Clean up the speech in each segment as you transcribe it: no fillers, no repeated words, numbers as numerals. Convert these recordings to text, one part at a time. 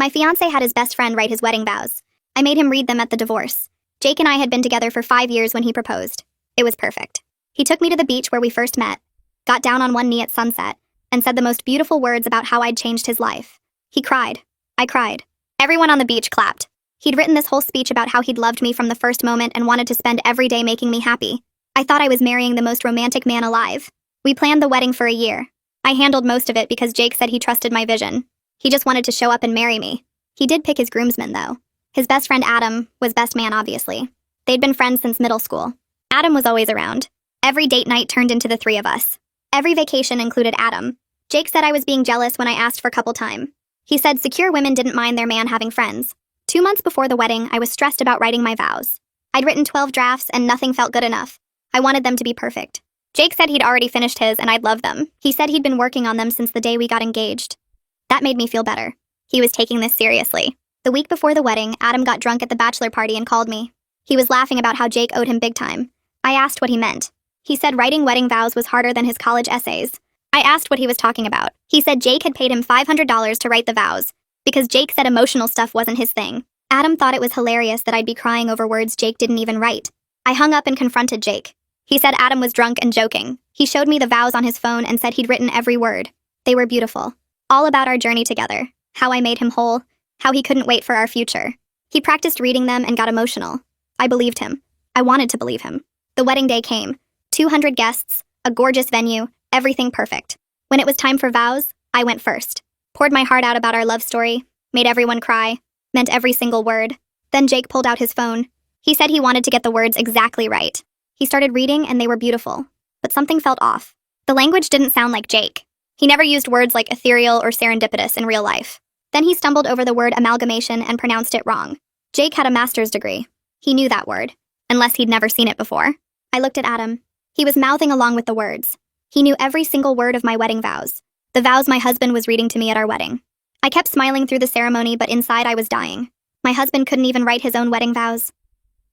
My fiancé had his best friend write his wedding vows. I made him read them at the divorce. Jake and I had been together for 5 years when he proposed. It was perfect. He took me to the beach where we first met, got down on one knee at sunset, and said the most beautiful words about how I'd changed his life. He cried. I cried. Everyone on the beach clapped. He'd written this whole speech about how he'd loved me from the first moment and wanted to spend every day making me happy. I thought I was marrying the most romantic man alive. We planned the wedding for a year. I handled most of it because Jake said he trusted my vision. He just wanted to show up and marry me. He did pick his groomsmen, though. His best friend Adam was best man, obviously. They'd been friends since middle school. Adam was always around. Every date night turned into the three of us. Every vacation included Adam. Jake said I was being jealous when I asked for couple time. He said secure women didn't mind their man having friends. 2 months before the wedding, I was stressed about writing my vows. I'd written 12 drafts and nothing felt good enough. I wanted them to be perfect. Jake said he'd already finished his and I'd love them. He said he'd been working on them since the day we got engaged. That made me feel better. He was taking this seriously. The week before the wedding, Adam got drunk at the bachelor party and called me. He was laughing about how Jake owed him big time. I asked what he meant. He said writing wedding vows was harder than his college essays. I asked what he was talking about. He said Jake had paid him $500 to write the vows, because Jake said emotional stuff wasn't his thing. Adam thought it was hilarious that I'd be crying over words Jake didn't even write. I hung up and confronted Jake. He said Adam was drunk and joking. He showed me the vows on his phone and said he'd written every word. They were beautiful. All about our journey together, how I made him whole, how he couldn't wait for our future. He practiced reading them and got emotional. I believed him. I wanted to believe him. The wedding day came. 200 guests, a gorgeous venue, everything perfect. When it was time for vows, I went first. Poured my heart out about our love story, made everyone cry, meant every single word. Then Jake pulled out his phone. He said he wanted to get the words exactly right. He started reading and they were beautiful, but something felt off. The language didn't sound like Jake. He never used words like ethereal or serendipitous in real life. Then he stumbled over the word amalgamation and pronounced it wrong. Jake had a master's degree. He knew that word, unless he'd never seen it before. I looked at Adam. He was mouthing along with the words. He knew every single word of my wedding vows, the vows my husband was reading to me at our wedding. I kept smiling through the ceremony, but inside I was dying. My husband couldn't even write his own wedding vows.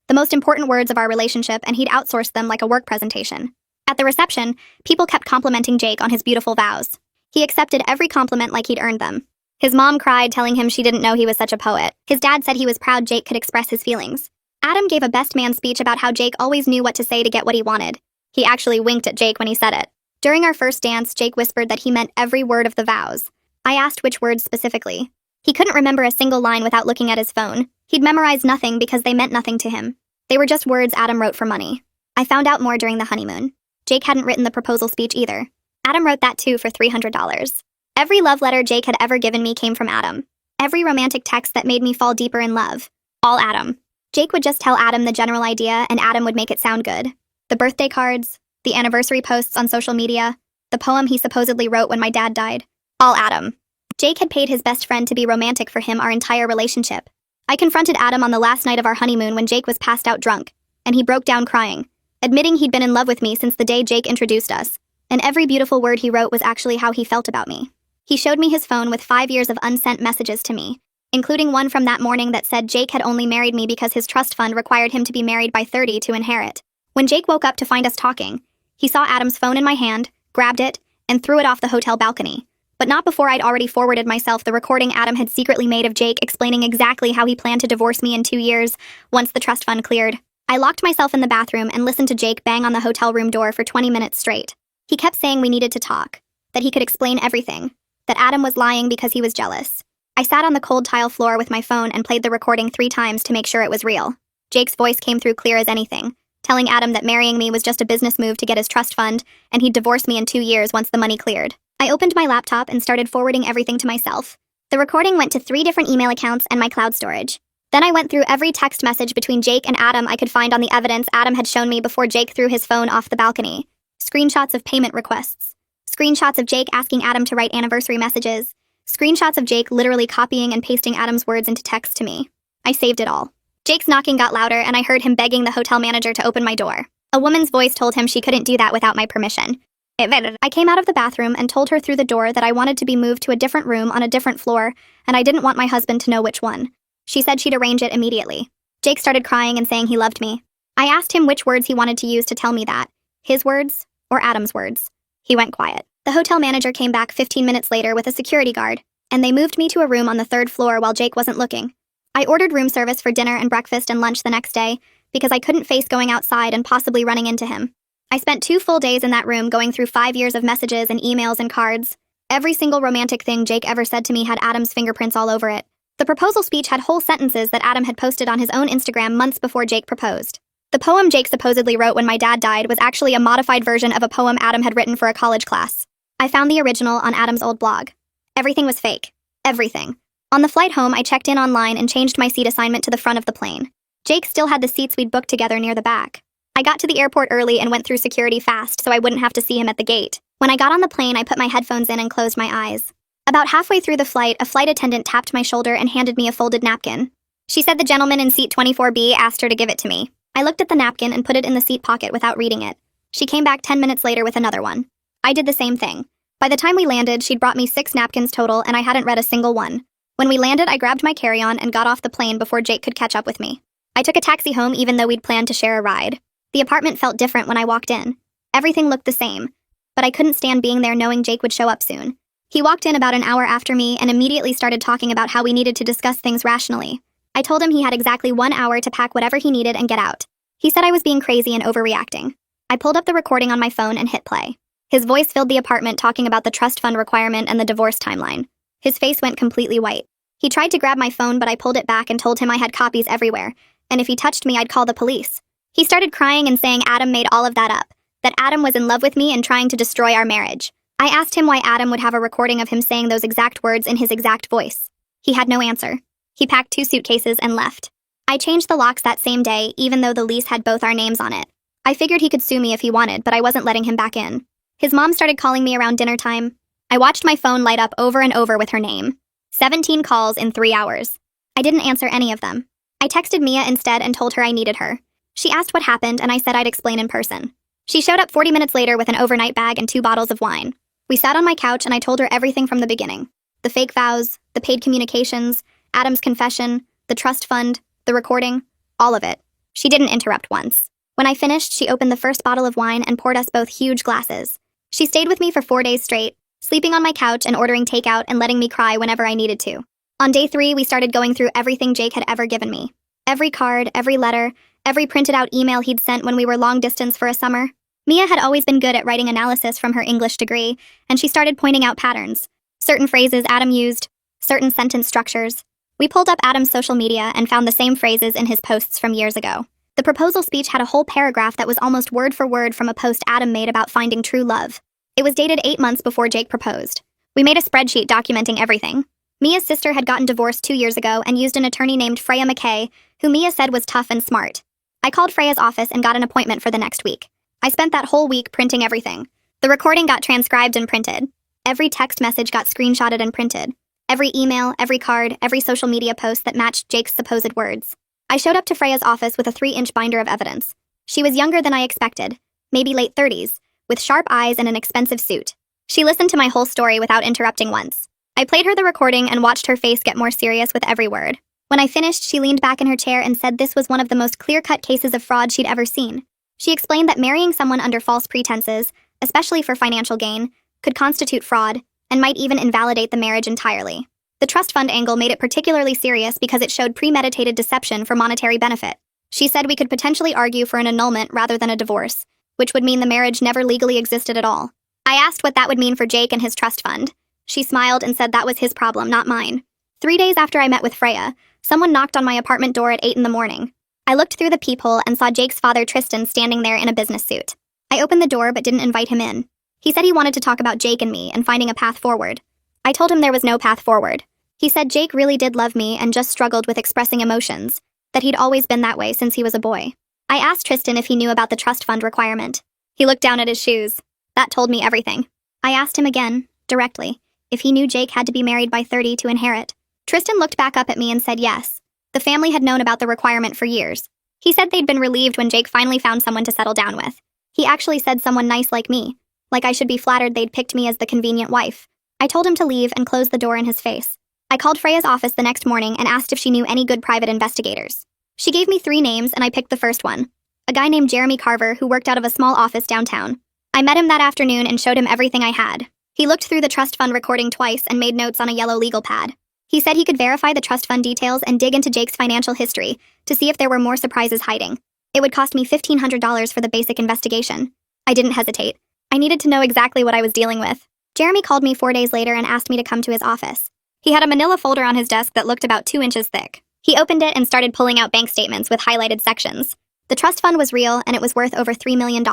The most important words of our relationship, and he'd outsourced them like a work presentation. At the reception, people kept complimenting Jake on his beautiful vows. He accepted every compliment like he'd earned them. His mom cried, telling him she didn't know he was such a poet. His dad said he was proud Jake could express his feelings. Adam gave a best man speech about how Jake always knew what to say to get what he wanted. He actually winked at Jake when he said it. During our first dance, Jake whispered that he meant every word of the vows. I asked which words specifically. He couldn't remember a single line without looking at his phone. He'd memorized nothing because they meant nothing to him. They were just words Adam wrote for money. I found out more during the honeymoon. Jake hadn't written the proposal speech either. Adam wrote that too for $300. Every love letter Jake had ever given me came from Adam. Every romantic text that made me fall deeper in love. All Adam. Jake would just tell Adam the general idea and Adam would make it sound good. The birthday cards, the anniversary posts on social media, the poem he supposedly wrote when my dad died. All Adam. Jake had paid his best friend to be romantic for him our entire relationship. I confronted Adam on the last night of our honeymoon when Jake was passed out drunk, and he broke down crying, admitting he'd been in love with me since the day Jake introduced us, and every beautiful word he wrote was actually how he felt about me. He showed me his phone with 5 years of unsent messages to me, including one from that morning that said Jake had only married me because his trust fund required him to be married by 30 to inherit. When Jake woke up to find us talking, he saw Adam's phone in my hand, grabbed it, and threw it off the hotel balcony. But not before I'd already forwarded myself the recording Adam had secretly made of Jake explaining exactly how he planned to divorce me in 2 years, once the trust fund cleared. I locked myself in the bathroom and listened to Jake bang on the hotel room door for 20 minutes straight. He kept saying we needed to talk, that he could explain everything, that Adam was lying because he was jealous. I sat on the cold tile floor with my phone and played the recording 3 times to make sure it was real. Jake's voice came through clear as anything, telling Adam that marrying me was just a business move to get his trust fund, and he'd divorce me in 2 years once the money cleared. I opened my laptop and started forwarding everything to myself. The recording went to 3 different email accounts and my cloud storage. Then I went through every text message between Jake and Adam I could find on the evidence Adam had shown me before Jake threw his phone off the balcony. Screenshots of payment requests. Screenshots of Jake asking Adam to write anniversary messages. Screenshots of Jake literally copying and pasting Adam's words into text to me. I saved it all. Jake's knocking got louder and I heard him begging the hotel manager to open my door. A woman's voice told him she couldn't do that without my permission. I came out of the bathroom and told her through the door that I wanted to be moved to a different room on a different floor, and I didn't want my husband to know which one. She said she'd arrange it immediately. Jake started crying and saying he loved me. I asked him which words he wanted to use to tell me that. His words or Adam's words. He went quiet. The hotel manager came back 15 minutes later with a security guard. and they moved me to a room on the third floor while Jake wasn't looking. I ordered room service for dinner and breakfast and lunch the next day because I couldn't face going outside and possibly running into him. I spent 2 full days in that room going through 5 years of messages and emails and cards. Every single romantic thing Jake ever said to me had Adam's fingerprints all over it. The proposal speech had whole sentences that Adam had posted on his own Instagram months before Jake proposed. The poem Jake supposedly wrote when my dad died was actually a modified version of a poem Adam had written for a college class. I found the original on Adam's old blog. Everything was fake. Everything. On the flight home, I checked in online and changed my seat assignment to the front of the plane. Jake still had the seats we'd booked together near the back. I got to the airport early and went through security fast so I wouldn't have to see him at the gate. When I got on the plane, I put my headphones in and closed my eyes. About halfway through the flight, a flight attendant tapped my shoulder and handed me a folded napkin. She said the gentleman in seat 24B asked her to give it to me. I looked at the napkin and put it in the seat pocket without reading it. She came back 10 minutes later with another one. I did the same thing. By the time we landed, she'd brought me 6 napkins total and I hadn't read a single one. When we landed, I grabbed my carry-on and got off the plane before Jake could catch up with me. I took a taxi home even though we'd planned to share a ride. The apartment felt different when I walked in. Everything looked the same, but I couldn't stand being there knowing Jake would show up soon. He walked in about an hour after me and immediately started talking about how we needed to discuss things rationally. I told him he had exactly 1 hour to pack whatever he needed and get out. He said I was being crazy and overreacting. I pulled up the recording on my phone and hit play. His voice filled the apartment talking about the trust fund requirement and the divorce timeline. His face went completely white. He tried to grab my phone, but I pulled it back and told him I had copies everywhere, and if he touched me, I'd call the police. He started crying and saying Adam made all of that up, that Adam was in love with me and trying to destroy our marriage. I asked him why Adam would have a recording of him saying those exact words in his exact voice. He had no answer. He packed 2 suitcases and left. I changed the locks that same day, even though the lease had both our names on it. I figured he could sue me if he wanted, but I wasn't letting him back in. His mom started calling me around dinner time. I watched my phone light up over and over with her name. 17 calls in 3 hours. I didn't answer any of them. I texted Mia instead and told her I needed her. She asked what happened, and I said I'd explain in person. She showed up 40 minutes later with an overnight bag and 2 bottles of wine. We sat on my couch and I told her everything from the beginning. The fake vows, the paid communications, Adam's confession, the trust fund, the recording, all of it. She didn't interrupt once. When I finished, she opened the first bottle of wine and poured us both huge glasses. She stayed with me for 4 days straight, sleeping on my couch and ordering takeout and letting me cry whenever I needed to. On day 3, we started going through everything Jake had ever given me. Every card, every letter, every printed out email he'd sent when we were long distance for a summer. Mia had always been good at writing analysis from her English degree, and she started pointing out patterns. Certain phrases Adam used, certain sentence structures. We pulled up Adam's social media and found the same phrases in his posts from years ago. The proposal speech had a whole paragraph that was almost word for word from a post Adam made about finding true love. It was dated 8 months before Jake proposed. We made a spreadsheet documenting everything. Mia's sister had gotten divorced 2 years ago and used an attorney named Freya McKay, who Mia said was tough and smart. I called Freya's office and got an appointment for the next week. I spent that whole week printing everything. The recording got transcribed and printed. Every text message got screenshotted and printed. Every email, every card, every social media post that matched Jake's supposed words. I showed up to Freya's office with a 3-inch binder of evidence. She was younger than I expected, maybe late 30s, with sharp eyes and an expensive suit. She listened to my whole story without interrupting once. I played her the recording and watched her face get more serious with every word. When I finished, she leaned back in her chair and said this was one of the most clear-cut cases of fraud she'd ever seen. She explained that marrying someone under false pretenses, especially for financial gain, could constitute fraud, and might even invalidate the marriage entirely. The trust fund angle made it particularly serious because it showed premeditated deception for monetary benefit. She said we could potentially argue for an annulment rather than a divorce, which would mean the marriage never legally existed at all. I asked what that would mean for Jake and his trust fund. She smiled and said that was his problem, not mine. 3 days after I met with Freya, someone knocked on my apartment door at 8 in the morning. I looked through the peephole and saw Jake's father Tristan standing there in a business suit. I opened the door but didn't invite him in. He said he wanted to talk about Jake and me and finding a path forward. I told him there was no path forward. He said Jake really did love me and just struggled with expressing emotions, that he'd always been that way since he was a boy. I asked Tristan if he knew about the trust fund requirement. He looked down at his shoes. That told me everything. I asked him again, directly, if he knew Jake had to be married by 30 to inherit. Tristan looked back up at me and said yes. The family had known about the requirement for years. He said they'd been relieved when Jake finally found someone to settle down with. He actually said someone nice like me, like I should be flattered they'd picked me as the convenient wife. I told him to leave and closed the door in his face. I called Freya's office the next morning and asked if she knew any good private investigators. She gave me 3 names and I picked the first one, a guy named Jeremy Carver who worked out of a small office downtown. I met him that afternoon and showed him everything I had. He looked through the trust fund recording twice and made notes on a yellow legal pad. He said he could verify the trust fund details and dig into Jake's financial history to see if there were more surprises hiding. It would cost me $1,500 for the basic investigation. I didn't hesitate. I needed to know exactly what I was dealing with. Jeremy called me 4 days later and asked me to come to his office. He had a manila folder on his desk that looked about 2 inches thick. He opened it and started pulling out bank statements with highlighted sections. The trust fund was real and it was worth over $3 million.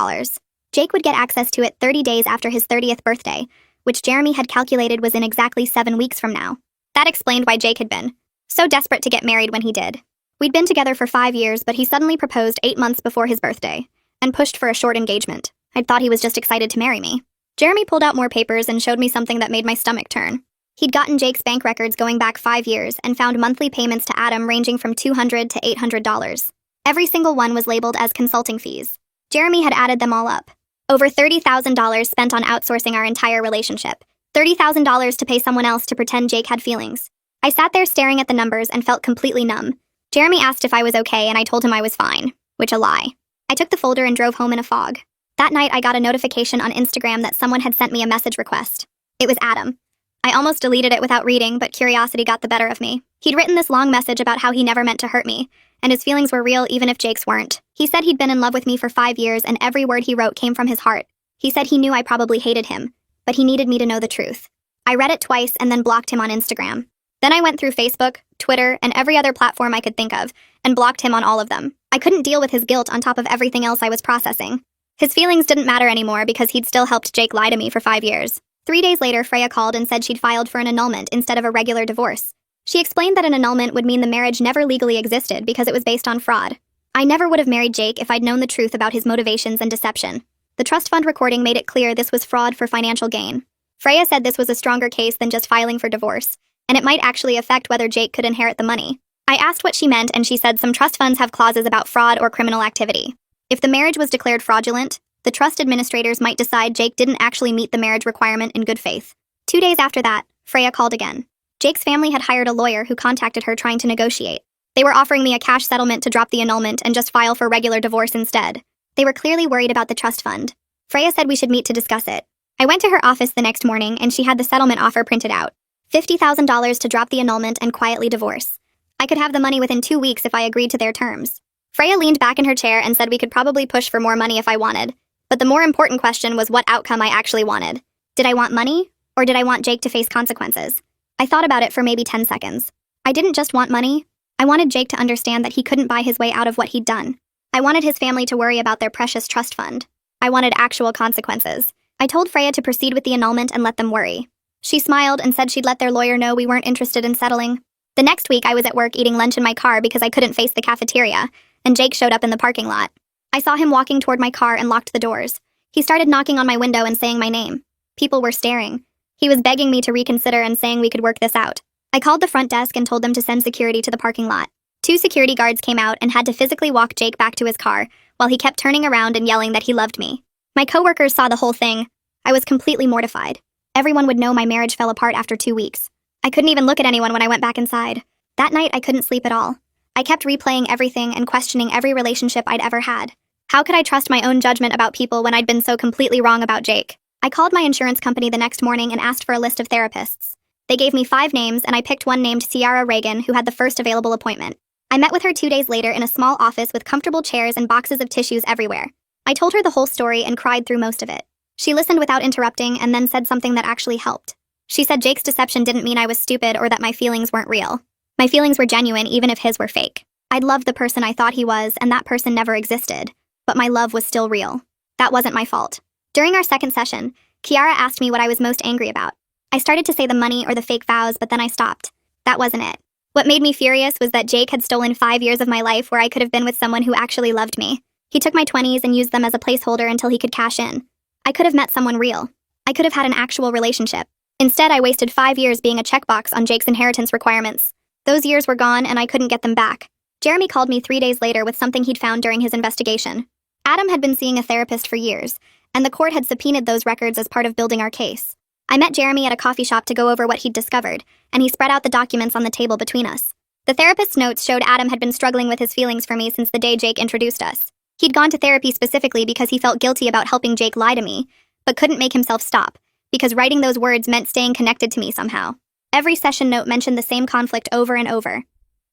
Jake would get access to it 30 days after his 30th birthday, which Jeremy had calculated was in exactly 7 weeks from now. That explained why Jake had been so desperate to get married when he did. We'd been together for 5 years, but he suddenly proposed 8 months before his birthday and pushed for a short engagement. I'd thought he was just excited to marry me. Jeremy pulled out more papers and showed me something that made my stomach turn. He'd gotten Jake's bank records going back 5 years and found monthly payments to Adam ranging from $200 to $800. Every single one was labeled as consulting fees. Jeremy had added them all up. Over $30,000 spent on outsourcing our entire relationship. $30,000 to pay someone else to pretend Jake had feelings. I sat there staring at the numbers and felt completely numb. Jeremy asked if I was okay and I told him I was fine, which a lie. I took the folder and drove home in a fog. That night I got a notification on Instagram that someone had sent me a message request. It was Adam. I almost deleted it without reading, but curiosity got the better of me. He'd written this long message about how he never meant to hurt me, and his feelings were real even if Jake's weren't. He said he'd been in love with me for 5 years and every word he wrote came from his heart. He said he knew I probably hated him, but he needed me to know the truth. I read it twice and then blocked him on Instagram. Then I went through Facebook, Twitter, and every other platform I could think of, and blocked him on all of them. I couldn't deal with his guilt on top of everything else I was processing. His feelings didn't matter anymore because he'd still helped Jake lie to me for 5 years. 3 days later, Freya called and said she'd filed for an annulment instead of a regular divorce. She explained that an annulment would mean the marriage never legally existed because it was based on fraud. I never would have married Jake if I'd known the truth about his motivations and deception. The trust fund recording made it clear this was fraud for financial gain. Freya said this was a stronger case than just filing for divorce, and it might actually affect whether Jake could inherit the money. I asked what she meant, and she said some trust funds have clauses about fraud or criminal activity. If the marriage was declared fraudulent, the trust administrators might decide Jake didn't actually meet the marriage requirement in good faith. 2 days after that, Freya called again. Jake's family had hired a lawyer who contacted her trying to negotiate. They were offering me a cash settlement to drop the annulment and just file for regular divorce instead. They were clearly worried about the trust fund. Freya said we should meet to discuss it. I went to her office the next morning and she had the settlement offer printed out. $50,000 to drop the annulment and quietly divorce. I could have the money within 2 weeks if I agreed to their terms. Freya leaned back in her chair and said we could probably push for more money if I wanted. But the more important question was what outcome I actually wanted. Did I want money, or did I want Jake to face consequences? I thought about it for maybe 10 seconds. I didn't just want money. I wanted Jake to understand that he couldn't buy his way out of what he'd done. I wanted his family to worry about their precious trust fund. I wanted actual consequences. I told Freya to proceed with the annulment and let them worry. She smiled and said she'd let their lawyer know we weren't interested in settling. The next week I was at work eating lunch in my car because I couldn't face the cafeteria, and Jake showed up in the parking lot. I saw him walking toward my car and locked the doors. He started knocking on my window and saying my name. People were staring. He was begging me to reconsider and saying we could work this out. I called the front desk and told them to send security to the parking lot. 2 security guards came out and had to physically walk Jake back to his car while he kept turning around and yelling that he loved me. My coworkers saw the whole thing. I was completely mortified. Everyone would know my marriage fell apart after 2 weeks. I couldn't even look at anyone when I went back inside. That night I couldn't sleep at all. I kept replaying everything and questioning every relationship I'd ever had. How could I trust my own judgment about people when I'd been so completely wrong about Jake? I called my insurance company the next morning and asked for a list of therapists. They gave me 5 names and I picked one named Ciara Reagan who had the first available appointment. I met with her 2 days later in a small office with comfortable chairs and boxes of tissues everywhere. I told her the whole story and cried through most of it. She listened without interrupting and then said something that actually helped. She said Jake's deception didn't mean I was stupid or that my feelings weren't real. My feelings were genuine even if his were fake. I'd loved the person I thought he was and that person never existed. But my love was still real. That wasn't my fault. During our second session, Ciara asked me what I was most angry about. I started to say the money or the fake vows, but then I stopped. That wasn't it. What made me furious was that Jake had stolen 5 years of my life where I could have been with someone who actually loved me. He took my 20s and used them as a placeholder until he could cash in. I could have met someone real. I could have had an actual relationship. Instead, I wasted 5 years being a checkbox on Jake's inheritance requirements. Those years were gone and I couldn't get them back. Jeremy called me 3 days later with something he'd found during his investigation. Adam had been seeing a therapist for years, and the court had subpoenaed those records as part of building our case. I met Jeremy at a coffee shop to go over what he'd discovered, and he spread out the documents on the table between us. The therapist's notes showed Adam had been struggling with his feelings for me since the day Jake introduced us. He'd gone to therapy specifically because he felt guilty about helping Jake lie to me, but couldn't make himself stop, because writing those words meant staying connected to me somehow. Every session note mentioned the same conflict over and over.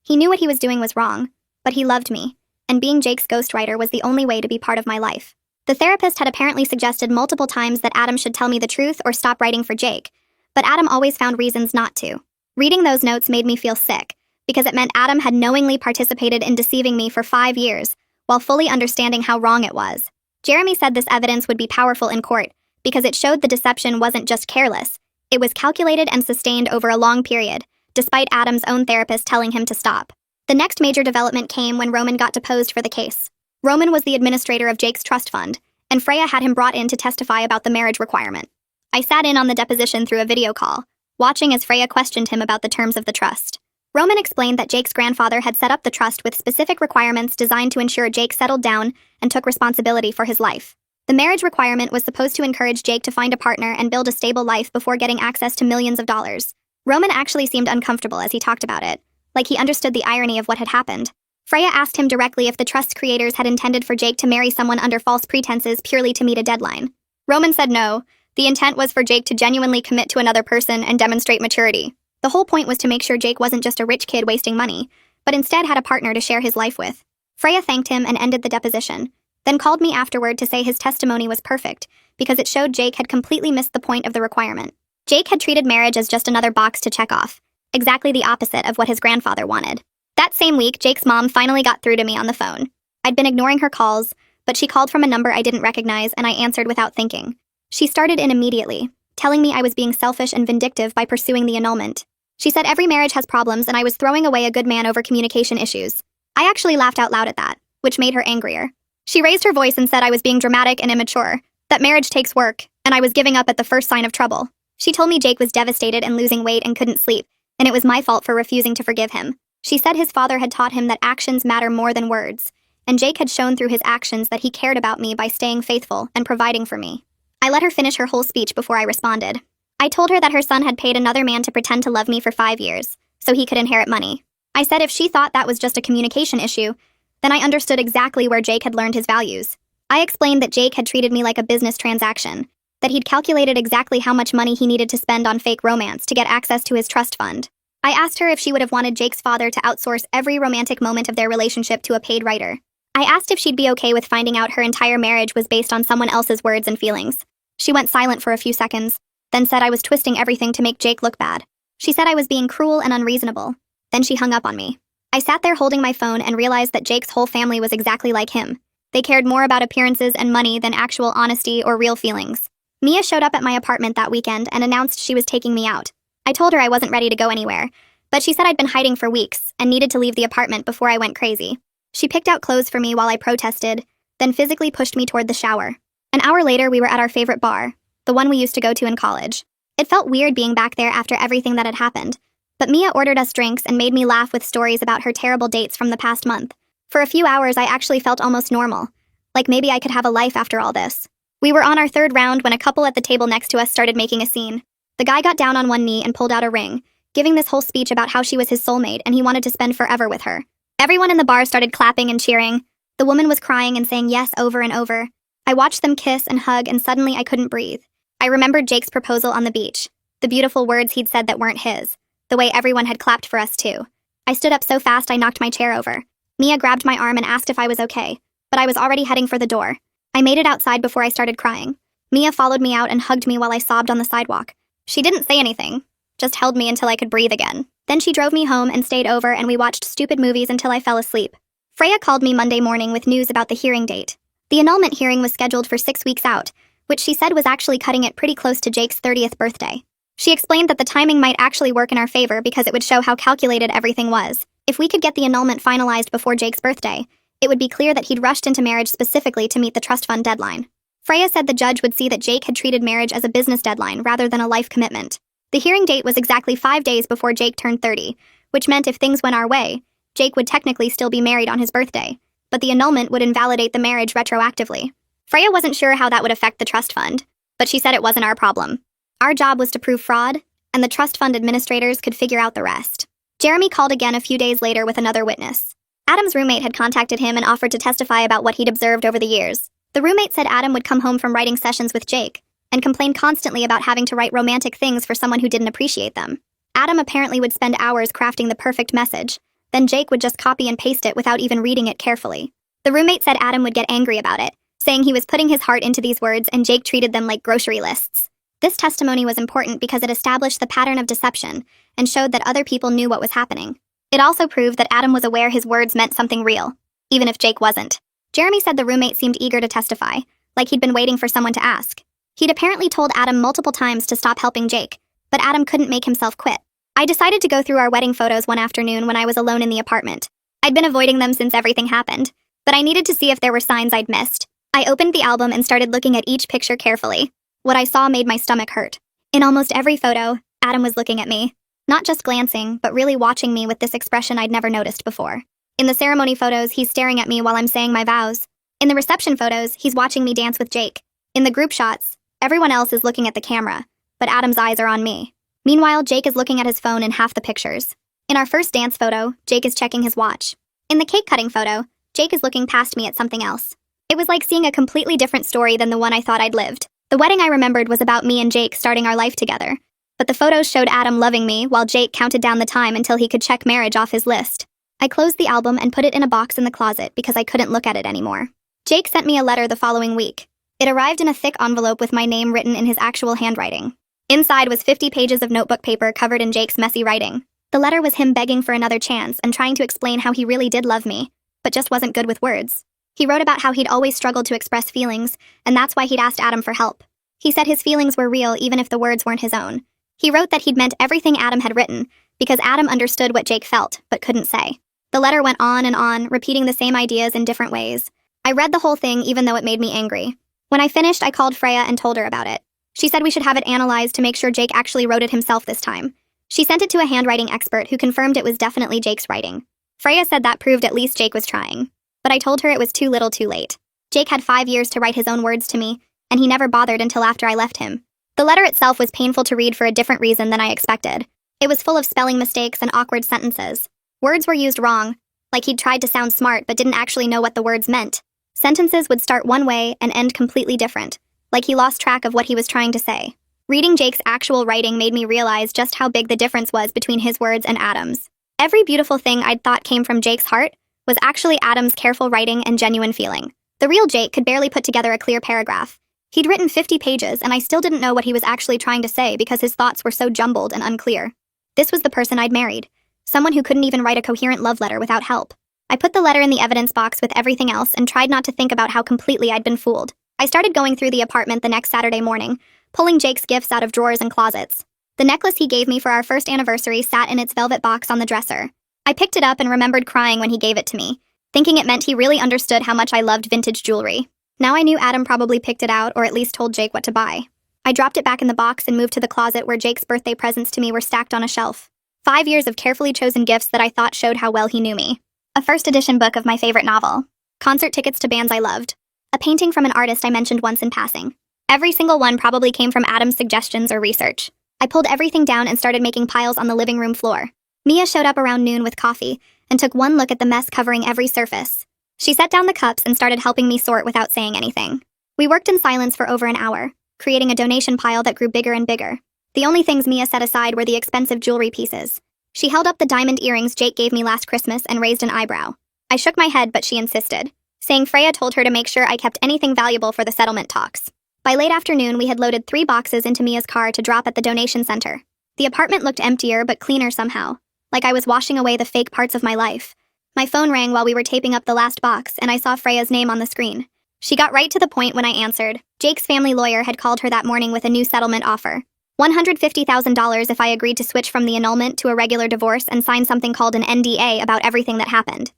He knew what he was doing was wrong, but he loved me, and being Jake's ghostwriter was the only way to be part of my life. The therapist had apparently suggested multiple times that Adam should tell me the truth or stop writing for Jake, but Adam always found reasons not to. Reading those notes made me feel sick, because it meant Adam had knowingly participated in deceiving me for 5 years, while fully understanding how wrong it was. Jeremy said this evidence would be powerful in court, because it showed the deception wasn't just careless, it was calculated and sustained over a long period, despite Adam's own therapist telling him to stop. The next major development came when Roman got deposed for the case. Roman was the administrator of Jake's trust fund, and Freya had him brought in to testify about the marriage requirement. I sat in on the deposition through a video call, watching as Freya questioned him about the terms of the trust. Roman explained that Jake's grandfather had set up the trust with specific requirements designed to ensure Jake settled down and took responsibility for his life. The marriage requirement was supposed to encourage Jake to find a partner and build a stable life before getting access to millions of dollars. Roman actually seemed uncomfortable as he talked about it, like he understood the irony of what had happened. Freya asked him directly if the trust creators had intended for Jake to marry someone under false pretenses purely to meet a deadline. Roman said no, the intent was for Jake to genuinely commit to another person and demonstrate maturity. The whole point was to make sure Jake wasn't just a rich kid wasting money, but instead had a partner to share his life with. Freya thanked him and ended the deposition, then called me afterward to say his testimony was perfect, because it showed Jake had completely missed the point of the requirement. Jake had treated marriage as just another box to check off, exactly the opposite of what his grandfather wanted. That same week, Jake's mom finally got through to me on the phone. I'd been ignoring her calls, but she called from a number I didn't recognize and I answered without thinking. She started in immediately, telling me I was being selfish and vindictive by pursuing the annulment. She said every marriage has problems and I was throwing away a good man over communication issues. I actually laughed out loud at that, which made her angrier. She raised her voice and said I was being dramatic and immature, that marriage takes work, and I was giving up at the first sign of trouble. She told me Jake was devastated and losing weight and couldn't sleep, and it was my fault for refusing to forgive him. She said his father had taught him that actions matter more than words, and Jake had shown through his actions that he cared about me by staying faithful and providing for me. I let her finish her whole speech before I responded. I told her that her son had paid another man to pretend to love me for 5 years, so he could inherit money. I said if she thought that was just a communication issue, then I understood exactly where Jake had learned his values. I explained that Jake had treated me like a business transaction, that he'd calculated exactly how much money he needed to spend on fake romance to get access to his trust fund. I asked her if she would have wanted Jake's father to outsource every romantic moment of their relationship to a paid writer. I asked if she'd be okay with finding out her entire marriage was based on someone else's words and feelings. She went silent for a few seconds, then said I was twisting everything to make Jake look bad. She said I was being cruel and unreasonable. Then she hung up on me. I sat there holding my phone and realized that Jake's whole family was exactly like him. They cared more about appearances and money than actual honesty or real feelings. Mia showed up at my apartment that weekend and announced she was taking me out. I told her I wasn't ready to go anywhere, but she said I'd been hiding for weeks and needed to leave the apartment before I went crazy. She picked out clothes for me while I protested, then physically pushed me toward the shower. An hour later, we were at our favorite bar, the one we used to go to in college. It felt weird being back there after everything that had happened, but Mia ordered us drinks and made me laugh with stories about her terrible dates from the past month. For a few hours, I actually felt almost normal, like maybe I could have a life after all this. We were on our third round when a couple at the table next to us started making a scene. The guy got down on one knee and pulled out a ring, giving this whole speech about how she was his soulmate and he wanted to spend forever with her. Everyone in the bar started clapping and cheering. The woman was crying and saying yes over and over. I watched them kiss and hug and suddenly I couldn't breathe. I remembered Jake's proposal on the beach, the beautiful words he'd said that weren't his, the way everyone had clapped for us too. I stood up so fast I knocked my chair over. Mia grabbed my arm and asked if I was okay, but I was already heading for the door. I made it outside before I started crying. Mia followed me out and hugged me while I sobbed on the sidewalk. She didn't say anything, just held me until I could breathe again. Then she drove me home and stayed over and we watched stupid movies until I fell asleep. Freya called me Monday morning with news about the hearing date. The annulment hearing was scheduled for 6 weeks out, which she said was actually cutting it pretty close to Jake's 30th birthday. She explained that the timing might actually work in our favor because it would show how calculated everything was. If we could get the annulment finalized before Jake's birthday, it would be clear that he'd rushed into marriage specifically to meet the trust fund deadline. Freya said the judge would see that Jake had treated marriage as a business deadline rather than a life commitment. The hearing date was exactly 5 days before Jake turned 30, which meant if things went our way, Jake would technically still be married on his birthday, but the annulment would invalidate the marriage retroactively. Freya wasn't sure how that would affect the trust fund, but she said it wasn't our problem. Our job was to prove fraud, and the trust fund administrators could figure out the rest. Jeremy called again a few days later with another witness. Adam's roommate had contacted him and offered to testify about what he'd observed over the years. The roommate said Adam would come home from writing sessions with Jake, and complained constantly about having to write romantic things for someone who didn't appreciate them. Adam apparently would spend hours crafting the perfect message, then Jake would just copy and paste it without even reading it carefully. The roommate said Adam would get angry about it, saying he was putting his heart into these words and Jake treated them like grocery lists. This testimony was important because it established the pattern of deception and showed that other people knew what was happening. It also proved that Adam was aware his words meant something real, even if Jake wasn't. Jeremy said the roommate seemed eager to testify, like he'd been waiting for someone to ask. He'd apparently told Adam multiple times to stop helping Jake, but Adam couldn't make himself quit. I decided to go through our wedding photos one afternoon when I was alone in the apartment. I'd been avoiding them since everything happened, but I needed to see if there were signs I'd missed. I opened the album and started looking at each picture carefully. What I saw made my stomach hurt. In almost every photo, Adam was looking at me. Not just glancing, but really watching me with this expression I'd never noticed before. In the ceremony photos, he's staring at me while I'm saying my vows. In the reception photos, he's watching me dance with Jake. In the group shots, everyone else is looking at the camera, but Adam's eyes are on me. Meanwhile, Jake is looking at his phone in half the pictures. In our first dance photo, Jake is checking his watch. In the cake cutting photo, Jake is looking past me at something else. It was like seeing a completely different story than the one I thought I'd lived. The wedding I remembered was about me and Jake starting our life together. But the photos showed Adam loving me while Jake counted down the time until he could check marriage off his list. I closed the album and put it in a box in the closet because I couldn't look at it anymore. Jake sent me a letter the following week. It arrived in a thick envelope with my name written in his actual handwriting. Inside was 50 pages of notebook paper covered in Jake's messy writing. The letter was him begging for another chance and trying to explain how he really did love me, but just wasn't good with words. He wrote about how he'd always struggled to express feelings, and that's why he'd asked Adam for help. He said his feelings were real even if the words weren't his own. He wrote that he'd meant everything Adam had written, because Adam understood what Jake felt, but couldn't say. The letter went on and on, repeating the same ideas in different ways. I read the whole thing even though it made me angry. When I finished, I called Freya and told her about it. She said we should have it analyzed to make sure Jake actually wrote it himself this time. She sent it to a handwriting expert who confirmed it was definitely Jake's writing. Freya said that proved at least Jake was trying. But I told her it was too little too late. Jake had 5 years to write his own words to me, and he never bothered until after I left him. The letter itself was painful to read for a different reason than I expected. It was full of spelling mistakes and awkward sentences. Words were used wrong, like he'd tried to sound smart but didn't actually know what the words meant. Sentences would start one way and end completely different, like he lost track of what he was trying to say. Reading Jake's actual writing made me realize just how big the difference was between his words and Adam's. Every beautiful thing I'd thought came from Jake's heart was actually Adam's careful writing and genuine feeling. The real Jake could barely put together a clear paragraph. He'd written 50 pages, and I still didn't know what he was actually trying to say because his thoughts were so jumbled and unclear. This was the person I'd married, someone who couldn't even write a coherent love letter without help. I put the letter in the evidence box with everything else and tried not to think about how completely I'd been fooled. I started going through the apartment the next Saturday morning, pulling Jake's gifts out of drawers and closets. The necklace he gave me for our first anniversary sat in its velvet box on the dresser. I picked it up and remembered crying when he gave it to me, thinking it meant he really understood how much I loved vintage jewelry. Now I knew Adam probably picked it out or at least told Jake what to buy. I dropped it back in the box and moved to the closet where Jake's birthday presents to me were stacked on a shelf. 5 years of carefully chosen gifts that I thought showed how well he knew me. A first edition book of my favorite novel. Concert tickets to bands I loved. A painting from an artist I mentioned once in passing. Every single one probably came from Adam's suggestions or research. I pulled everything down and started making piles on the living room floor. Mia showed up around noon with coffee and took one look at the mess covering every surface. She set down the cups and started helping me sort without saying anything. We worked in silence for over an hour, creating a donation pile that grew bigger and bigger. The only things Mia set aside were the expensive jewelry pieces. She held up the diamond earrings Jake gave me last Christmas and raised an eyebrow. I shook my head, but she insisted, saying Freya told her to make sure I kept anything valuable for the settlement talks. By late afternoon, we had loaded 3 boxes into Mia's car to drop at the donation center. The apartment looked emptier but cleaner somehow, like I was washing away the fake parts of my life. My phone rang while we were taping up the last box, and I saw Freya's name on the screen. She got right to the point when I answered. Jake's family lawyer had called her that morning with a new settlement offer. $150,000 if I agreed to switch from the annulment to a regular divorce and sign something called an NDA about everything that happened.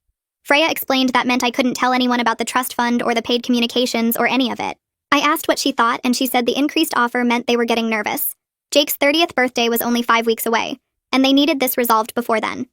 Freya explained that meant I couldn't tell anyone about the trust fund or the paid communications or any of it. I asked what she thought, and she said the increased offer meant they were getting nervous. Jake's 30th birthday was only 5 weeks away, and they needed this resolved before then.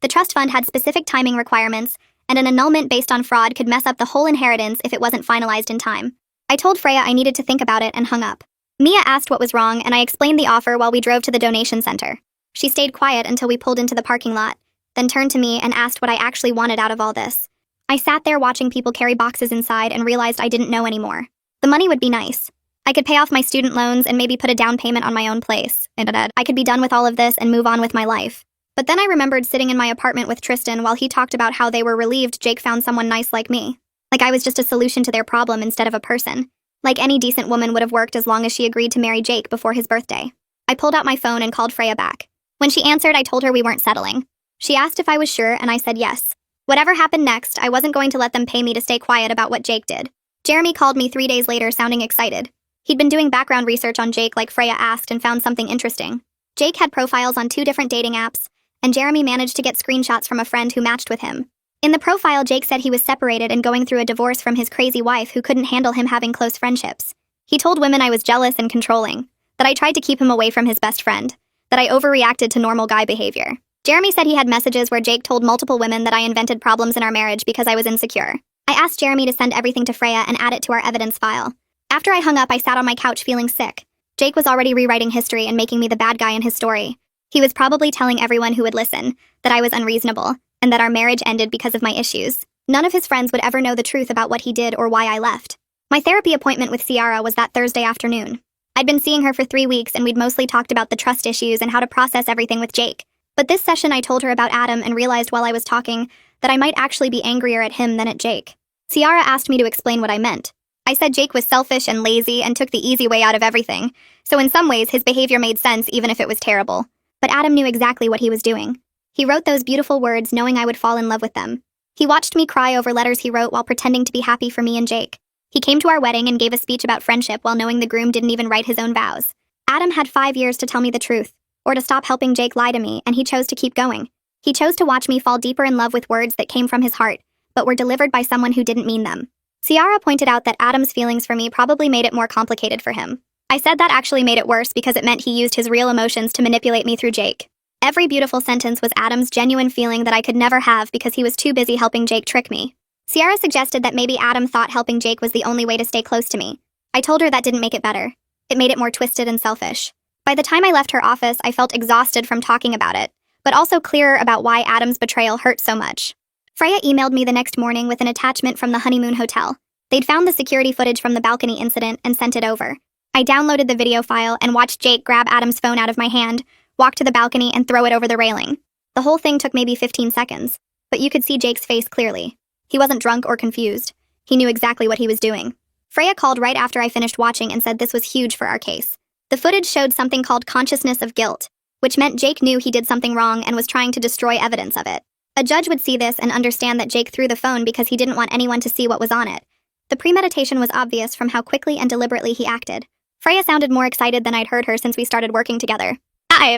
The trust fund had specific timing requirements, and an annulment based on fraud could mess up the whole inheritance if it wasn't finalized in time. I told Freya I needed to think about it and hung up. Mia asked what was wrong, and I explained the offer while we drove to the donation center. She stayed quiet until we pulled into the parking lot, then turned to me and asked what I actually wanted out of all this. I sat there watching people carry boxes inside and realized I didn't know anymore. The money would be nice, I could pay off my student loans and maybe put a down payment on my own place. I could be done with all of this and move on with my life. But then I remembered sitting in my apartment with Tristan while he talked about how they were relieved Jake found someone nice like me. Like I was just a solution to their problem instead of a person. Like any decent woman would have worked as long as she agreed to marry Jake before his birthday. I pulled out my phone and called Freya back. When she answered, I told her we weren't settling. She asked if I was sure, and I said yes. Whatever happened next, I wasn't going to let them pay me to stay quiet about what Jake did. Jeremy called me 3 days later, sounding excited. He'd been doing background research on Jake like Freya asked and found something interesting. Jake had profiles on 2 different dating apps, and Jeremy managed to get screenshots from a friend who matched with him. In the profile, Jake said he was separated and going through a divorce from his crazy wife who couldn't handle him having close friendships. He told women I was jealous and controlling, that I tried to keep him away from his best friend, that I overreacted to normal guy behavior. Jeremy said he had messages where Jake told multiple women that I invented problems in our marriage because I was insecure. I asked Jeremy to send everything to Freya and add it to our evidence file. After I hung up, I sat on my couch feeling sick. Jake was already rewriting history and making me the bad guy in his story. He was probably telling everyone who would listen that I was unreasonable and that our marriage ended because of my issues. None of his friends would ever know the truth about what he did or why I left. My therapy appointment with Ciara was that Thursday afternoon. I'd been seeing her for 3 weeks and we'd mostly talked about the trust issues and how to process everything with Jake. But this session I told her about Adam and realized while I was talking that I might actually be angrier at him than at Jake. Ciara asked me to explain what I meant. I said Jake was selfish and lazy and took the easy way out of everything, so in some ways his behavior made sense even if it was terrible. But Adam knew exactly what he was doing. He wrote those beautiful words knowing I would fall in love with them. He watched me cry over letters he wrote while pretending to be happy for me and Jake. He came to our wedding and gave a speech about friendship while knowing the groom didn't even write his own vows. Adam had 5 years to tell me the truth, or to stop helping Jake lie to me, and he chose to keep going. He chose to watch me fall deeper in love with words that came from his heart, but were delivered by someone who didn't mean them. Ciara pointed out that Adam's feelings for me probably made it more complicated for him. I said that actually made it worse because it meant he used his real emotions to manipulate me through Jake. Every beautiful sentence was Adam's genuine feeling that I could never have because he was too busy helping Jake trick me. Ciara suggested that maybe Adam thought helping Jake was the only way to stay close to me. I told her that didn't make it better. It made it more twisted and selfish. By the time I left her office, I felt exhausted from talking about it, but also clearer about why Adam's betrayal hurt so much. Freya emailed me the next morning with an attachment from the honeymoon hotel. They'd found the security footage from the balcony incident and sent it over. I downloaded the video file and watched Jake grab Adam's phone out of my hand, walk to the balcony, and throw it over the railing. The whole thing took maybe 15 seconds, but you could see Jake's face clearly. He wasn't drunk or confused. He knew exactly what he was doing. Freya called right after I finished watching and said this was huge for our case. The footage showed something called consciousness of guilt, which meant Jake knew he did something wrong and was trying to destroy evidence of it. A judge would see this and understand that Jake threw the phone because he didn't want anyone to see what was on it. The premeditation was obvious from how quickly and deliberately he acted. Freya sounded more excited than I'd heard her since we started working together.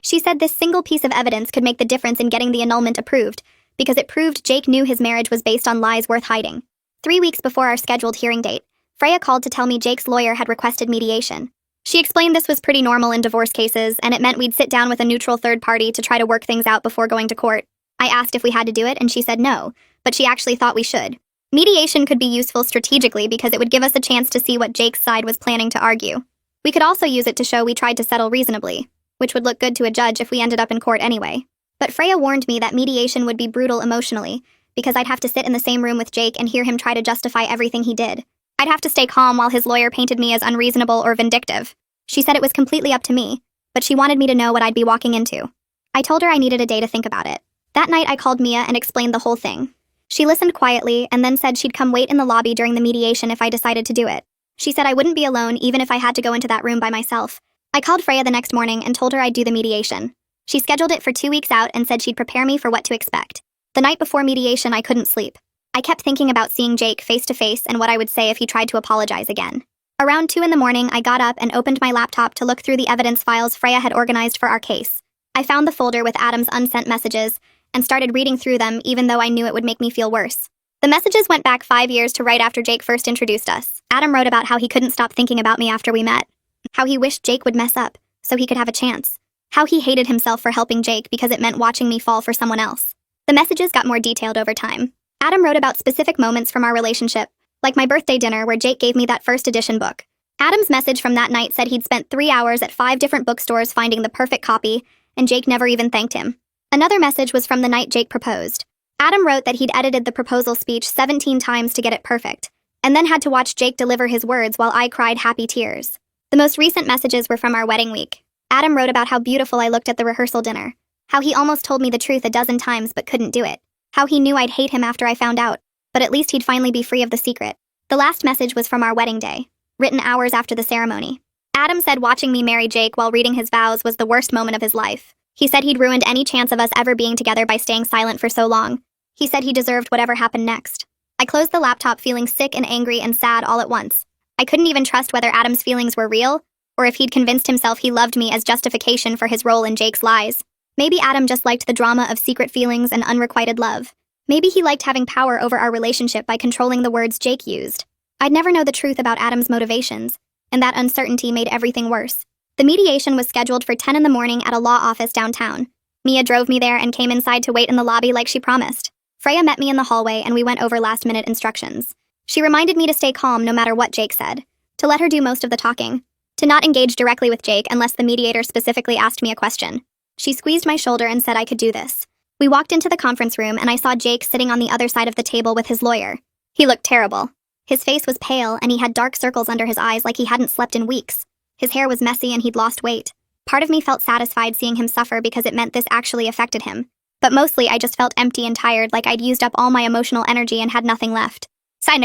She said this single piece of evidence could make the difference in getting the annulment approved, because it proved Jake knew his marriage was based on lies worth hiding. 3 weeks before our scheduled hearing date, Freya called to tell me Jake's lawyer had requested mediation. She explained this was pretty normal in divorce cases, and it meant we'd sit down with a neutral third party to try to work things out before going to court. I asked if we had to do it, and she said no, but she actually thought we should. Mediation could be useful strategically because it would give us a chance to see what Jake's side was planning to argue. We could also use it to show we tried to settle reasonably, which would look good to a judge if we ended up in court anyway. But Freya warned me that mediation would be brutal emotionally, because I'd have to sit in the same room with Jake and hear him try to justify everything he did. I'd have to stay calm while his lawyer painted me as unreasonable or vindictive. She said it was completely up to me, but she wanted me to know what I'd be walking into. I told her I needed a day to think about it. That night I called Mia and explained the whole thing. She listened quietly and then said she'd come wait in the lobby during the mediation if I decided to do it. She said I wouldn't be alone even if I had to go into that room by myself. I called Freya the next morning and told her I'd do the mediation. She scheduled it for 2 weeks out and said she'd prepare me for what to expect. The night before mediation, I couldn't sleep. I kept thinking about seeing Jake face to face and what I would say if he tried to apologize again. Around 2 in the morning, I got up and opened my laptop to look through the evidence files Freya had organized for our case. I found the folder with Adam's unsent messages and started reading through them even though I knew it would make me feel worse. The messages went back 5 years to right after Jake first introduced us. Adam wrote about how he couldn't stop thinking about me after we met. How he wished Jake would mess up so he could have a chance. How he hated himself for helping Jake because it meant watching me fall for someone else. The messages got more detailed over time. Adam wrote about specific moments from our relationship, like my birthday dinner where Jake gave me that first edition book. Adam's message from that night said he'd spent 3 hours at 5 different bookstores finding the perfect copy, and Jake never even thanked him. Another message was from the night Jake proposed. Adam wrote that he'd edited the proposal speech 17 times to get it perfect, and then had to watch Jake deliver his words while I cried happy tears. The most recent messages were from our wedding week. Adam wrote about how beautiful I looked at the rehearsal dinner, how he almost told me the truth a dozen times but couldn't do it, how he knew I'd hate him after I found out, but at least he'd finally be free of the secret. The last message was from our wedding day, written hours after the ceremony. Adam said watching me marry Jake while reading his vows was the worst moment of his life. He said he'd ruined any chance of us ever being together by staying silent for so long. He said he deserved whatever happened next. I closed the laptop feeling sick and angry and sad all at once. I couldn't even trust whether Adam's feelings were real, or if he'd convinced himself he loved me as justification for his role in Jake's lies. Maybe Adam just liked the drama of secret feelings and unrequited love. Maybe he liked having power over our relationship by controlling the words Jake used. I'd never know the truth about Adam's motivations, and that uncertainty made everything worse. The mediation was scheduled for 10 in the morning at a law office downtown. Mia drove me there and came inside to wait in the lobby like she promised. Freya met me in the hallway and we went over last-minute instructions. She reminded me to stay calm no matter what Jake said, to let her do most of the talking, to not engage directly with Jake unless the mediator specifically asked me a question. She squeezed my shoulder and said I could do this. We walked into the conference room and I saw Jake sitting on the other side of the table with his lawyer. He looked terrible. His face was pale and he had dark circles under his eyes like he hadn't slept in weeks. His hair was messy and he'd lost weight. Part of me felt satisfied seeing him suffer because it meant this actually affected him. But mostly I just felt empty and tired, like I'd used up all my emotional energy and had nothing left.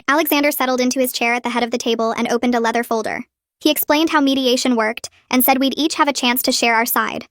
Alexander settled into his chair at the head of the table and opened a leather folder. He explained how mediation worked and said we'd each have a chance to share our side.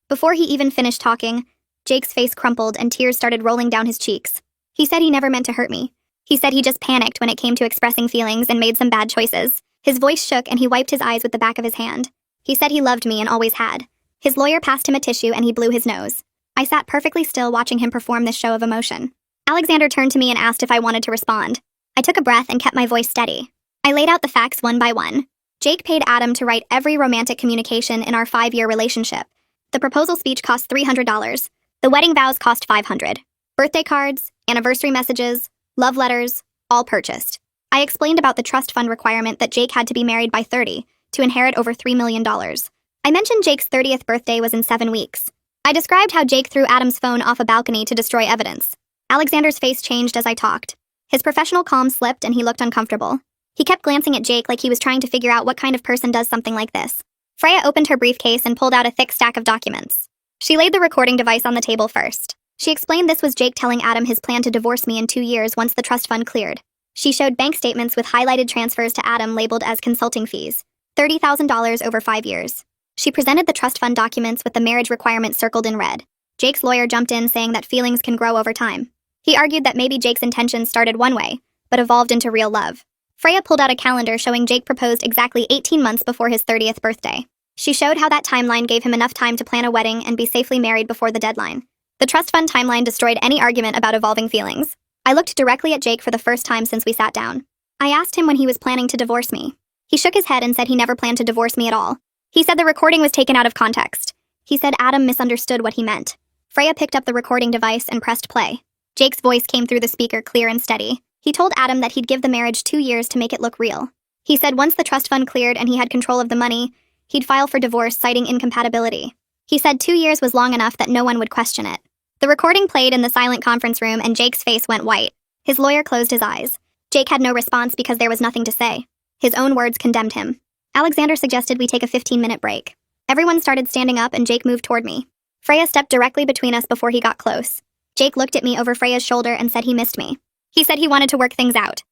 Before he even finished talking, Jake's face crumpled and tears started rolling down his cheeks. He said he never meant to hurt me. He said he just panicked when it came to expressing feelings and made some bad choices. His voice shook and he wiped his eyes with the back of his hand. He said he loved me and always had. His lawyer passed him a tissue and he blew his nose. I sat perfectly still watching him perform this show of emotion. Alexander turned to me and asked if I wanted to respond. I took a breath and kept my voice steady. I laid out the facts one by one. Jake paid Adam to write every romantic communication in our 5-year relationship. The proposal speech cost $300. The wedding vows cost $500. Birthday cards, anniversary messages, love letters, all purchased. I explained about the trust fund requirement that Jake had to be married by 30 to inherit over $3 million. I mentioned Jake's 30th birthday was in 7 weeks. I described how Jake threw Adam's phone off a balcony to destroy evidence. Alexander's face changed as I talked. His professional calm slipped and he looked uncomfortable. He kept glancing at Jake like he was trying to figure out what kind of person does something like this. Freya opened her briefcase and pulled out a thick stack of documents. She laid the recording device on the table first. She explained this was Jake telling Adam his plan to divorce me in 2 years once the trust fund cleared. She showed bank statements with highlighted transfers to Adam labeled as consulting fees, $30,000 over 5 years. She presented the trust fund documents with the marriage requirement circled in red. Jake's lawyer jumped in saying that feelings can grow over time. He argued that maybe Jake's intentions started one way, but evolved into real love. Freya pulled out a calendar showing Jake proposed exactly 18 months before his 30th birthday. She showed how that timeline gave him enough time to plan a wedding and be safely married before the deadline. The trust fund timeline destroyed any argument about evolving feelings. I looked directly at Jake for the first time since we sat down. I asked him when he was planning to divorce me. He shook his head and said he never planned to divorce me at all. He said the recording was taken out of context. He said Adam misunderstood what he meant. Freya picked up the recording device and pressed play. Jake's voice came through the speaker clear and steady. He told Adam that he'd give the marriage 2 years to make it look real. He said once the trust fund cleared and he had control of the money, he'd file for divorce citing incompatibility. He said 2 years was long enough that no one would question it. The recording played in the silent conference room and Jake's face went white. His lawyer closed his eyes. Jake had no response because there was nothing to say. His own words condemned him. Alexander suggested we take a 15-minute break. Everyone started standing up and Jake moved toward me. Freya stepped directly between us before he got close. Jake looked at me over Freya's shoulder and said he missed me. He said he wanted to work things out.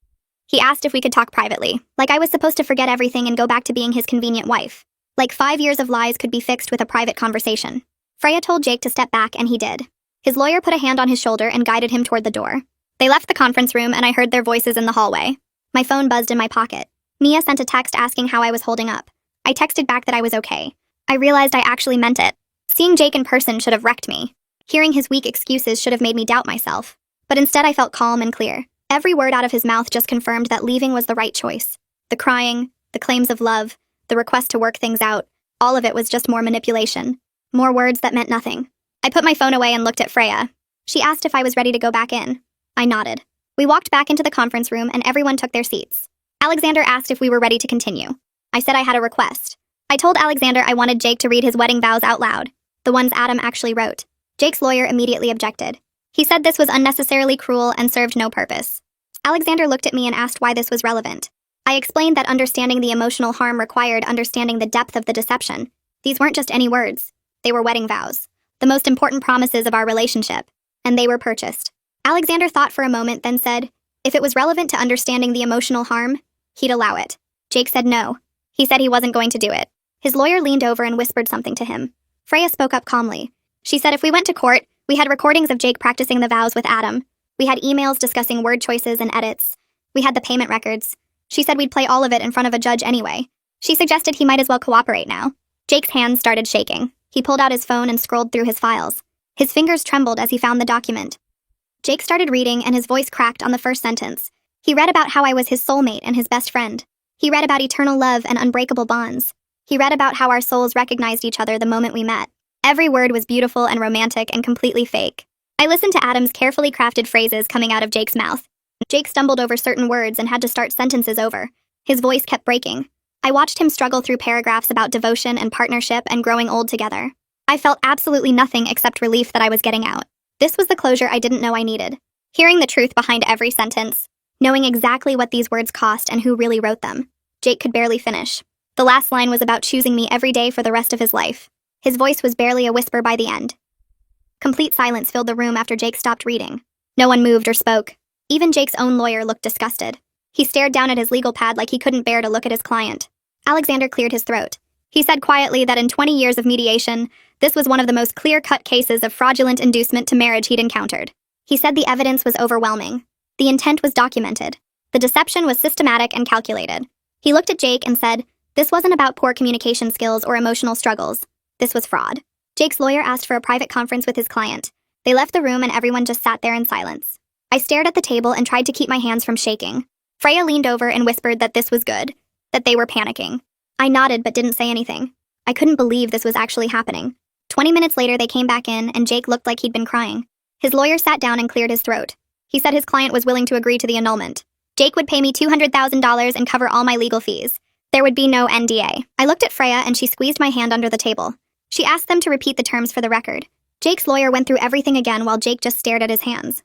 He asked if we could talk privately, like I was supposed to forget everything and go back to being his convenient wife. Like 5 years of lies could be fixed with a private conversation. Freya told Jake to step back and he did. His lawyer put a hand on his shoulder and guided him toward the door. They left the conference room and I heard their voices in the hallway. My phone buzzed in my pocket. Mia sent a text asking how I was holding up. I texted back that I was okay. I realized I actually meant it. Seeing Jake in person should have wrecked me. Hearing his weak excuses should have made me doubt myself. But instead I felt calm and clear. Every word out of his mouth just confirmed that leaving was the right choice. The crying, the claims of love, the request to work things out, all of it was just more manipulation. More words that meant nothing. I put my phone away and looked at Freya. She asked if I was ready to go back in. I nodded. We walked back into the conference room and everyone took their seats. Alexander asked if we were ready to continue. I said I had a request. I told Alexander I wanted Jake to read his wedding vows out loud, the ones Adam actually wrote. Jake's lawyer immediately objected. He said this was unnecessarily cruel and served no purpose. Alexander looked at me and asked why this was relevant. I explained that understanding the emotional harm required understanding the depth of the deception. These weren't just any words. They were wedding vows, the most important promises of our relationship, and they were purchased. Alexander thought for a moment, then said, if it was relevant to understanding the emotional harm, he'd allow it. Jake said no. He said he wasn't going to do it. His lawyer leaned over and whispered something to him. Freya spoke up calmly. She said if we went to court, we had recordings of Jake practicing the vows with Adam. We had emails discussing word choices and edits. We had the payment records. She said we'd play all of it in front of a judge anyway. She suggested he might as well cooperate now. Jake's hands started shaking. He pulled out his phone and scrolled through his files. His fingers trembled as he found the document. Jake started reading and his voice cracked on the first sentence. He read about how I was his soulmate and his best friend. He read about eternal love and unbreakable bonds. He read about how our souls recognized each other the moment we met. Every word was beautiful and romantic and completely fake. I listened to Adam's carefully crafted phrases coming out of Jake's mouth. Jake stumbled over certain words and had to start sentences over. His voice kept breaking. I watched him struggle through paragraphs about devotion and partnership and growing old together. I felt absolutely nothing except relief that I was getting out. This was the closure I didn't know I needed. Hearing the truth behind every sentence, knowing exactly what these words cost and who really wrote them. Jake could barely finish. The last line was about choosing me every day for the rest of his life. His voice was barely a whisper by the end. Complete silence filled the room after Jake stopped reading. No one moved or spoke. Even Jake's own lawyer looked disgusted. He stared down at his legal pad like he couldn't bear to look at his client. Alexander cleared his throat. He said quietly that in 20 years of mediation, this was one of the most clear-cut cases of fraudulent inducement to marriage he'd encountered. He said the evidence was overwhelming. The intent was documented. The deception was systematic and calculated. He looked at Jake and said, this wasn't about poor communication skills or emotional struggles. This was fraud. Jake's lawyer asked for a private conference with his client. They left the room and everyone just sat there in silence. I stared at the table and tried to keep my hands from shaking. Freya leaned over and whispered that this was good, that they were panicking. I nodded but didn't say anything. I couldn't believe this was actually happening. 20 minutes later, they came back in and Jake looked like he'd been crying. His lawyer sat down and cleared his throat. He said his client was willing to agree to the annulment. Jake would pay me $200,000 and cover all my legal fees. There would be no NDA. I looked at Freya and she squeezed my hand under the table. She asked them to repeat the terms for the record. Jake's lawyer went through everything again while Jake just stared at his hands.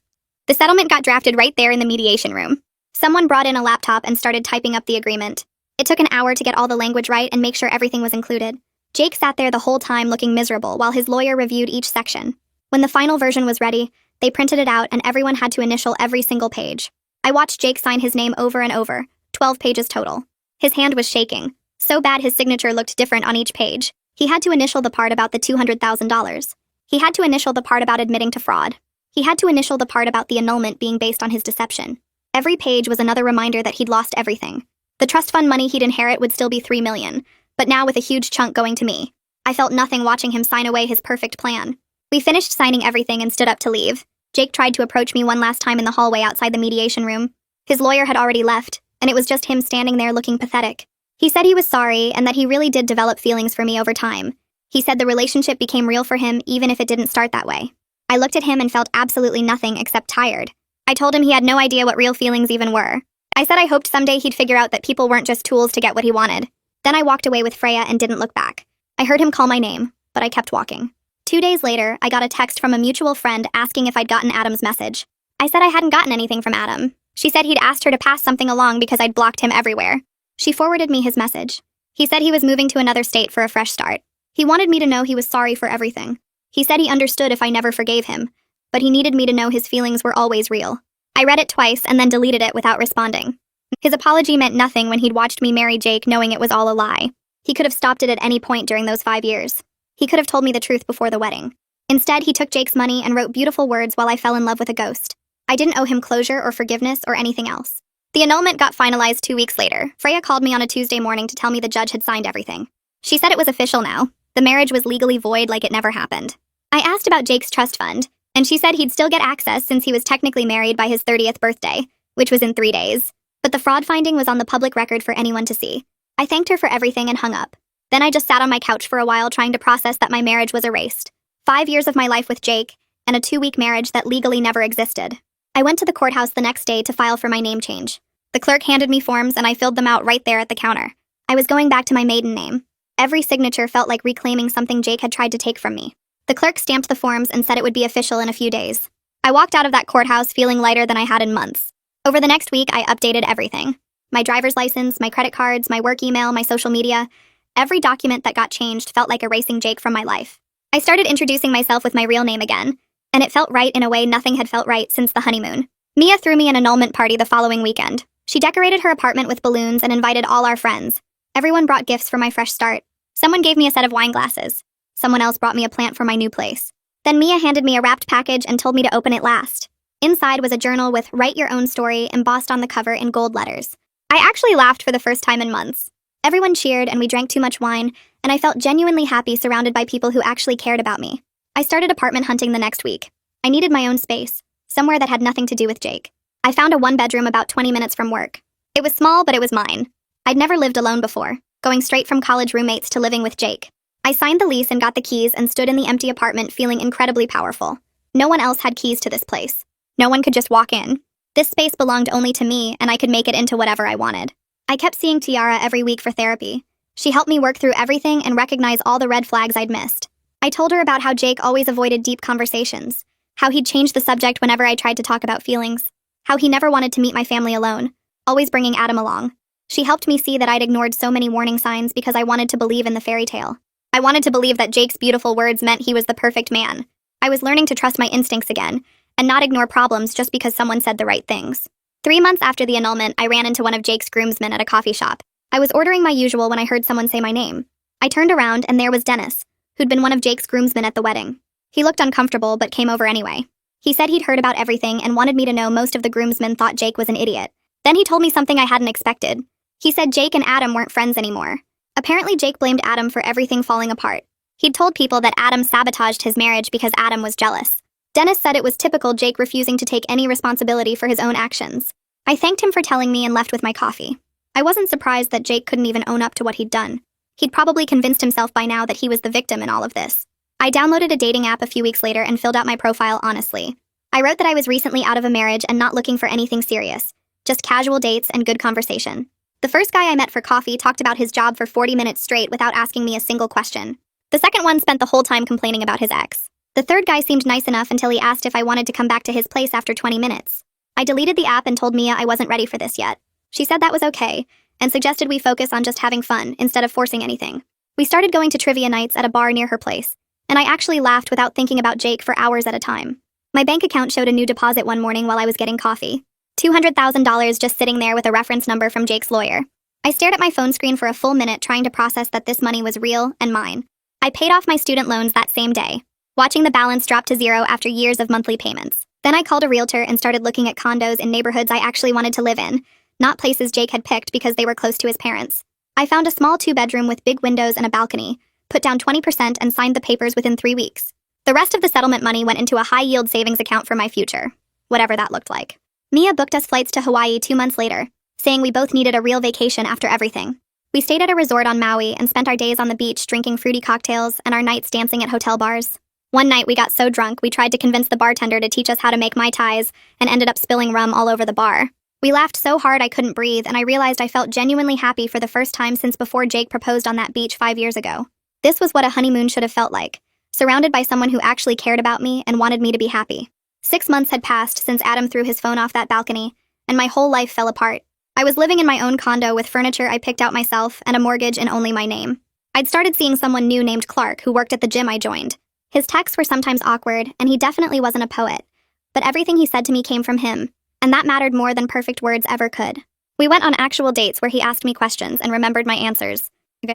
The settlement got drafted right there in the mediation room. Someone brought in a laptop and started typing up the agreement. It took an hour to get all the language right and make sure everything was included. Jake sat there the whole time looking miserable while his lawyer reviewed each section. When the final version was ready, they printed it out and everyone had to initial every single page. I watched Jake sign his name over and over, 12 pages total. His hand was shaking. So bad his signature looked different on each page. He had to initial the part about the $200,000. He had to initial the part about admitting to fraud. He had to initial the part about the annulment being based on his deception. Every page was another reminder that he'd lost everything. The trust fund money he'd inherit would still be $3 million, but now with a huge chunk going to me. I felt nothing watching him sign away his perfect plan. We finished signing everything and stood up to leave. Jake tried to approach me one last time in the hallway outside the mediation room. His lawyer had already left, and it was just him standing there looking pathetic. He said he was sorry and that he really did develop feelings for me over time. He said the relationship became real for him even if it didn't start that way. I looked at him and felt absolutely nothing except tired. I told him he had no idea what real feelings even were. I said I hoped someday he'd figure out that people weren't just tools to get what he wanted. Then I walked away with Freya and didn't look back. I heard him call my name, but I kept walking. 2 days later, I got a text from a mutual friend asking if I'd gotten Adam's message. I said I hadn't gotten anything from Adam. She said he'd asked her to pass something along because I'd blocked him everywhere. She forwarded me his message. He said he was moving to another state for a fresh start. He wanted me to know he was sorry for everything. He said he understood if I never forgave him, but he needed me to know his feelings were always real. I read it twice and then deleted it without responding. His apology meant nothing when he'd watched me marry Jake knowing it was all a lie. He could have stopped it at any point during those 5 years. He could have told me the truth before the wedding. Instead, he took Jake's money and wrote beautiful words while I fell in love with a ghost. I didn't owe him closure or forgiveness or anything else. The annulment got finalized 2 weeks later. Freya called me on a Tuesday morning to tell me the judge had signed everything. She said it was official now. The marriage was legally void like it never happened. I asked about Jake's trust fund, and she said he'd still get access since he was technically married by his 30th birthday, which was in 3 days. But the fraud finding was on the public record for anyone to see. I thanked her for everything and hung up. Then I just sat on my couch for a while trying to process that my marriage was erased. 5 years of my life with Jake, and a 2-week marriage that legally never existed. I went to the courthouse the next day to file for my name change. The clerk handed me forms and I filled them out right there at the counter. I was going back to my maiden name. Every signature felt like reclaiming something Jake had tried to take from me. The clerk stamped the forms and said it would be official in a few days. I walked out of that courthouse feeling lighter than I had in months. Over the next week, I updated everything. My driver's license, my credit cards, my work email, my social media. Every document that got changed felt like erasing Jake from my life. I started introducing myself with my real name again, and it felt right in a way nothing had felt right since the honeymoon. Mia threw me an annulment party the following weekend. She decorated her apartment with balloons and invited all our friends. Everyone brought gifts for my fresh start. Someone gave me a set of wine glasses. Someone else brought me a plant for my new place. Then Mia handed me a wrapped package and told me to open it last. Inside was a journal with "Write Your Own Story" embossed on the cover in gold letters. I actually laughed for the first time in months. Everyone cheered and we drank too much wine, and I felt genuinely happy surrounded by people who actually cared about me. I started apartment hunting the next week. I needed my own space, somewhere that had nothing to do with Jake. I found a one-bedroom about 20 minutes from work. It was small, but it was mine. I'd never lived alone before, going straight from college roommates to living with Jake. I signed the lease and got the keys and stood in the empty apartment feeling incredibly powerful. No one else had keys to this place. No one could just walk in. This space belonged only to me, and I could make it into whatever I wanted. I kept seeing Tiara every week for therapy. She helped me work through everything and recognize all the red flags I'd missed. I told her about how Jake always avoided deep conversations, how he'd changed the subject whenever I tried to talk about feelings, how he never wanted to meet my family alone, always bringing Adam along. She helped me see that I'd ignored so many warning signs because I wanted to believe in the fairy tale. I wanted to believe that Jake's beautiful words meant he was the perfect man. I was learning to trust my instincts again, and not ignore problems just because someone said the right things. 3 months after the annulment, I ran into one of Jake's groomsmen at a coffee shop. I was ordering my usual when I heard someone say my name. I turned around and there was Dennis, who'd been one of Jake's groomsmen at the wedding. He looked uncomfortable but came over anyway. He said he'd heard about everything and wanted me to know most of the groomsmen thought Jake was an idiot. Then he told me something I hadn't expected. He said Jake and Adam weren't friends anymore. Apparently Jake blamed Adam for everything falling apart. He'd told people that Adam sabotaged his marriage because Adam was jealous. Dennis said it was typical Jake refusing to take any responsibility for his own actions. I thanked him for telling me and left with my coffee. I wasn't surprised that Jake couldn't even own up to what he'd done. He'd probably convinced himself by now that he was the victim in all of this. I downloaded a dating app a few weeks later and filled out my profile honestly. I wrote that I was recently out of a marriage and not looking for anything serious, just casual dates and good conversation. The first guy I met for coffee talked about his job for 40 minutes straight without asking me a single question. The second one spent the whole time complaining about his ex. The third guy seemed nice enough until he asked if I wanted to come back to his place after 20 minutes. I deleted the app and told Mia I wasn't ready for this yet. She said that was okay, and suggested we focus on just having fun instead of forcing anything. We started going to trivia nights at a bar near her place, and I actually laughed without thinking about Jake for hours at a time. My bank account showed a new deposit one morning while I was getting coffee. $200,000 just sitting there with a reference number from Jake's lawyer. I stared at my phone screen for a full minute trying to process that this money was real and mine. I paid off my student loans that same day, watching the balance drop to zero after years of monthly payments. Then I called a realtor and started looking at condos in neighborhoods I actually wanted to live in, not places Jake had picked because they were close to his parents. I found a small 2-bedroom with big windows and a balcony, put down 20% and signed the papers within 3 weeks. The rest of the settlement money went into a high-yield savings account for my future, whatever that looked like. Mia booked us flights to Hawaii 2 months later, saying we both needed a real vacation after everything. We stayed at a resort on Maui and spent our days on the beach drinking fruity cocktails and our nights dancing at hotel bars. One night we got so drunk we tried to convince the bartender to teach us how to make Mai Tais and ended up spilling rum all over the bar. We laughed so hard I couldn't breathe, and I realized I felt genuinely happy for the first time since before Jake proposed on that beach 5 years ago. This was what a honeymoon should have felt like, surrounded by someone who actually cared about me and wanted me to be happy. 6 months had passed since Adam threw his phone off that balcony, and my whole life fell apart. I was living in my own condo with furniture I picked out myself and a mortgage in only my name. I'd started seeing someone new named Clark who worked at the gym I joined. His texts were sometimes awkward, and he definitely wasn't a poet. But everything he said to me came from him, and that mattered more than perfect words ever could. We went on actual dates where he asked me questions and remembered my answers.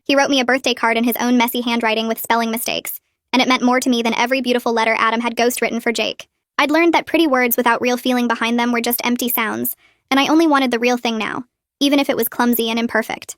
He wrote me a birthday card in his own messy handwriting with spelling mistakes, and it meant more to me than every beautiful letter Adam had ghostwritten for Jake. I'd learned that pretty words without real feeling behind them were just empty sounds, and I only wanted the real thing now, even if it was clumsy and imperfect.